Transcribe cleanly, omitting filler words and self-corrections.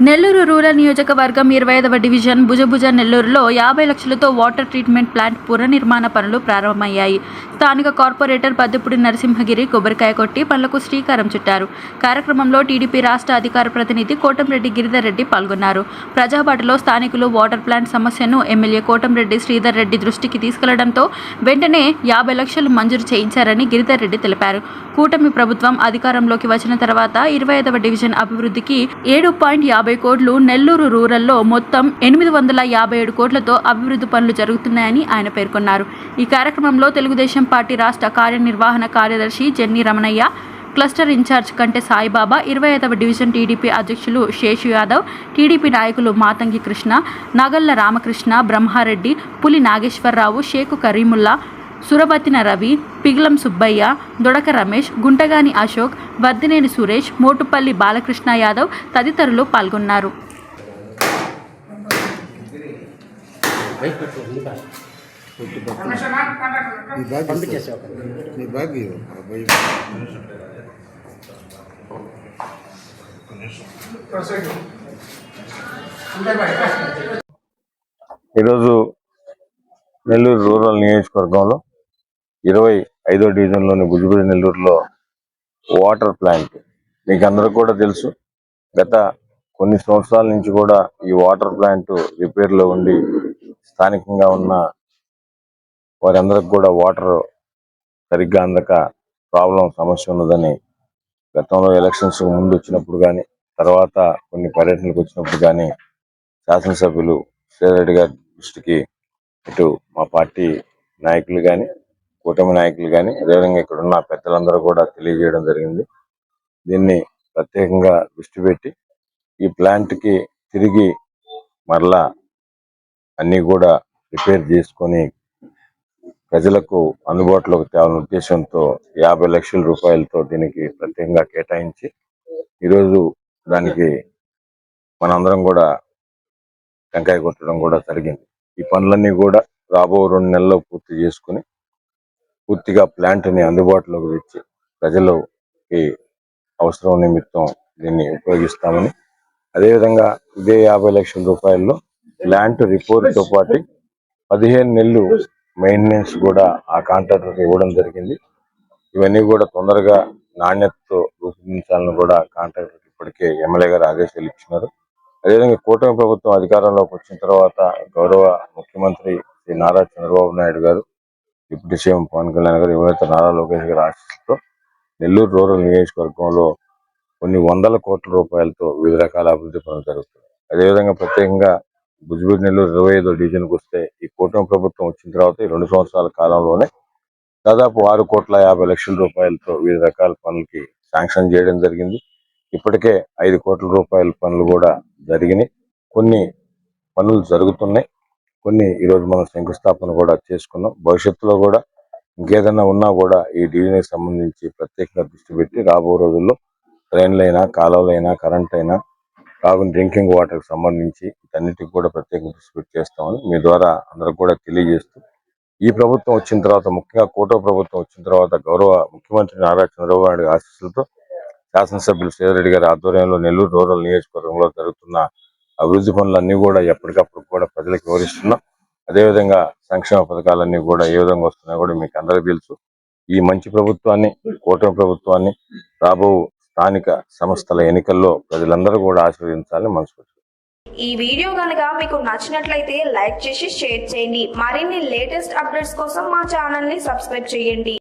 Nellore rural నియోజకవర్గం 25వ division భుజభుజ నెల్లూరులో 50 లక్షలతో వాటర్ ట్రీట్మెంట్ ప్లాంట్ పునర్నిర్మాణ పనులు ప్రారంభమయ్యాయి. స్థానిక కార్పొరేటర్ పద్దుపూడి నరసింహగిరి కొబ్బరికాయ కొట్టి పనులకు శ్రీకారం చుట్టారు. కార్యక్రమంలో టీడీపీ రాష్ట్ర అధికార ప్రతినిధి కోటంరెడ్డి గిరిధర్ రెడ్డి పాల్గొన్నారు. ప్రజాబాటలో స్థానికులు వాటర్ ప్లాంట్ సమస్యను ఎమ్మెల్యే కోటంరెడ్డి శ్రీధర్ రెడ్డి దృష్టికి తీసుకెళ్లడంతో వెంటనే 50 లక్షలు మంజూరు చేయించారని గిరిధర్ రెడ్డి తెలిపారు. కూటమి ప్రభుత్వం అధికారంలోకి వచ్చిన తర్వాత 25వ డివిజన్ అభివృద్ధికి 7.50 కోట్లు, నెల్లూరు రూరల్లో మొత్తం 857 కోట్లతో అభివృద్ధి పనులు జరుగుతున్నాయని ఆయన పేర్కొన్నారు. ఈ కార్యక్రమంలో తెలుగుదేశం పార్టీ రాష్ట్ర కార్యనిర్వహణ కార్యదర్శి జెన్నీ రమణయ్య, క్లస్టర్ ఇన్ఛార్జ్ కంటె సాయిబాబా, 25వ డివిజన్ టీడీపీ అధ్యక్షులు శేషు యాదవ్, టీడీపీ నాయకులు మాతంగి కృష్ణ, నగళ్ల రామకృష్ణ, బ్రహ్మారెడ్డి, పులి నాగేశ్వరరావు, షేకు కరీముల్లా, సురవతిన రవి, పిగ్లం సుబ్బయ్య, దొడక రమేష్, గుంటగాని అశోక్, వద్దినేని సురేష్, మోటుపల్లి బాలకృష్ణ యాదవ్ తదితరులు పాల్గొన్నారు. ఈరోజు నెల్లూరు రూరల్ నియోజకవర్గంలో 25వ డివిజన్లోని భుజభుజ నెల్లూరులో వాటర్ ప్లాంట్ మీకు అందరూ కూడా తెలుసు. గత కొన్ని సంవత్సరాల నుంచి కూడా ఈ వాటర్ ప్లాంట్ రిపేర్లో ఉండి స్థానికంగా ఉన్న వారందరికి కూడా వాటర్ సరిగ్గా అందక సమస్య ఉన్నదని గతంలో ఎలక్షన్స్ ముందు వచ్చినప్పుడు కానీ, తర్వాత కొన్ని పర్యటనలకు వచ్చినప్పుడు కానీ శాసనసభ్యులు శ్రీధర్ గారి దృష్టికి ఇటు మా పార్టీ నాయకులు కానీ, కూటమి నాయకులు కానీ, అదేవిధంగా ఇక్కడ ఉన్న పెద్దలందరూ కూడా తెలియజేయడం జరిగింది. దీన్ని ప్రత్యేకంగా దృష్టి పెట్టి ఈ ప్లాంట్కి తిరిగి మరలా అన్నీ కూడా రిపేర్ చేసుకొని ప్రజలకు అందుబాటులోకి తేవాలనే ఉద్దేశంతో 50 లక్షల రూపాయలతో దీనికి ప్రత్యేకంగా కేటాయించి ఈరోజు దానికి మనందరం కూడా టెంకాయ కొట్టడం కూడా జరిగింది. ఈ పనులన్నీ కూడా రాబో 2 నెలల్లో పూర్తి చేసుకుని పూర్తిగా ప్లాంట్ని అందుబాటులోకి తెచ్చి ప్రజలకి అవసరం నిమిత్తం దీన్ని ఉపయోగిస్తామని, అదేవిధంగా ఇదే 50 లక్షల రూపాయల్లో ప్లాంట్ రిపోర్ట్తో పాటు 15 నెలలు మెయింటెనెన్స్ కూడా ఆ కాంట్రాక్టర్కి ఇవ్వడం జరిగింది. ఇవన్నీ కూడా తొందరగా నాణ్యతతో రూపొందించాలని కూడా కాంట్రాక్టర్కి ఇప్పటికే ఎమ్మెల్యే గారు ఆదేశాలు ఇచ్చినారు. అదేవిధంగా కూటమి ప్రభుత్వం అధికారంలోకి వచ్చిన తర్వాత గౌరవ ముఖ్యమంత్రి శ్రీ నారా చంద్రబాబు నాయుడు గారు, డిప్యూటీ సీఎం పవన్ కళ్యాణ్ గారు, యువనేత నారా లోకేష్ గారి ఆశీస్సుతో నెల్లూరు రూరల్ నియోజకవర్గంలో కొన్ని 100 కోట్ల రూపాయలతో వివిధ రకాల అభివృద్ధి పనులు జరుగుతుంది. అదేవిధంగా ప్రత్యేకంగా భుజభుజ నెల్లూరు 25వ డివిజన్కి వస్తే ఈ కూటమి ప్రభుత్వం వచ్చిన తర్వాత ఈ 2 సంవత్సరాల కాలంలోనే దాదాపు 6.50 కోట్ల రూపాయలతో వివిధ రకాల పనులకి శాంక్షన్ చేయడం జరిగింది. ఇప్పటికే 5 కోట్ల రూపాయల పనులు కూడా జరిగినాయి. కొన్ని పనులు జరుగుతున్నాయి. కొన్ని ఈరోజు మనం శంకుస్థాపన కూడా చేసుకున్నాం. భవిష్యత్తులో కూడా ఇంకేదన్నా ఉన్నా కూడా ఈ డివిజన్కి సంబంధించి ప్రత్యేకంగా దృష్టి పెట్టి రాబో రోజుల్లో ట్రైన్లైనా, కాలువలైనా, కరెంట్ అయినా, డ్రింకింగ్ వాటర్కి సంబంధించి వీటన్నిటికి కూడా ప్రత్యేక దృష్టి పెట్టి చేస్తామని మీ ద్వారా అందరికి కూడా తెలియజేస్తూ, ఈ ప్రభుత్వం వచ్చిన తర్వాత, ముఖ్యంగా కూటమి ప్రభుత్వం వచ్చిన తర్వాత గౌరవ ముఖ్యమంత్రి నారా చంద్రబాబు నాయుడు ఆశీస్సులతో శాసనసభ్యులు శ్రీధర్ రెడ్డి గారి ఆధ్వర్యంలో నెల్లూరు రూరల్ నియోజకవర్గంలో జరుగుతున్న అభివృద్ధి పనులన్నీ కూడా ఎప్పటికప్పుడు కూడా ప్రజలకు వివరిస్తున్నాం. అదేవిధంగా సంక్షేమ పథకాలన్నీ కూడా ఏ విధంగా వస్తున్నాయో కూడా మీకు అందరికీ తెలుసు. ఈ మంచి ప్రభుత్వాన్ని, కూటమి ప్రభుత్వాన్ని రాబో స్థానిక సంస్థల ఎన్నికల్లో ప్రజలందరూ కూడా ఆశీర్వదించాలని మనస్ఫూర్తిగా. ఈ వీడియో కనుక మీకు నచ్చినట్లయితే లైక్ చేసి షేర్ చేయండి. మరిన్ని లేటెస్ట్ అప్డేట్స్ కోసం మా ఛానల్ ని సబ్స్క్రైబ్ చేయండి.